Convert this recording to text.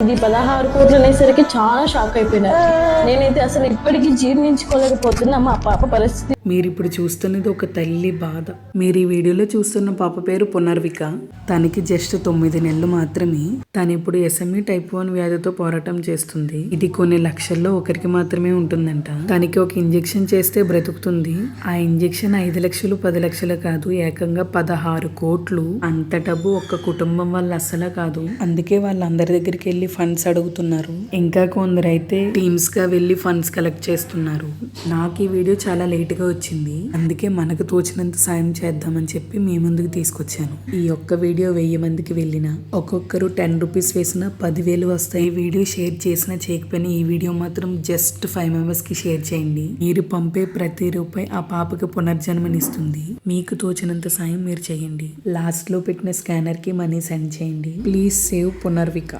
ఇది 16 కోట్లు అనేసరికి చాలా షాక్ అయిపోయినారు. నేనైతే అసలు ఇప్పటికీ జీర్ణించుకోలేకపోతున్నా మా పాప పరిస్థితి. మీరు ఇప్పుడు చూస్తున్నది ఒక తల్లి బాధ. మీరు ఈ వీడియోలో చూస్తున్న పాప పేరు పునర్విక. తనకి జస్ట్ 9 నెలలు మాత్రమే. తను ఇప్పుడు SME టైప్ 1 వ్యాధితో పోరాటం చేస్తుంది. ఇది కొన్ని లక్షల్లో ఒకరికి మాత్రమే ఉంటుందంట. తనకి ఒక ఇంజెక్షన్ చేస్తే బ్రతుకుతుంది. ఆ ఇంజెక్షన్ 5 లక్షలు 10 లక్షలు కాదు, ఏకంగా 16 కోట్లు. అంత డబ్బు ఒక్క కుటుంబం వల్ల అస్సలు కాదు. అందుకే వాళ్ళందరి దగ్గరికి వెళ్ళి ఫండ్స్ అడుగుతున్నారు. ఇంకా కొందరైతే టీమ్స్ గా వెళ్ళి ఫండ్స్ కలెక్ట్ చేస్తున్నారు. నాకు ఈ వీడియో చాలా లేట్ గా వచ్చింది. అందుకే మనకు తోచినంత సాయం చేద్దామని చెప్పి మీ ముందుకు తీసుకొచ్చాను. ఈ ఒక్క వీడియో 1000 మందికి వెళ్ళిన ఒక్కొక్కరు 10 రూపీస్ వేసిన 10,000 వస్తాయి. ఈ వీడియో షేర్ చేసినా చేయకపోయినా ఈ వీడియో మాత్రం జస్ట్ 5 మెంబర్స్ కి షేర్ చేయండి. మీరు పంపే ప్రతి రూపాయి ఆ పాపకి పునర్జన్మనిస్తుంది. మీకు తోచినంత సాయం మీరు చేయండి. లాస్ట్ లో పెట్టిన స్కానర్ కి మనీ సెండ్ చేయండి. Please save Punarvika.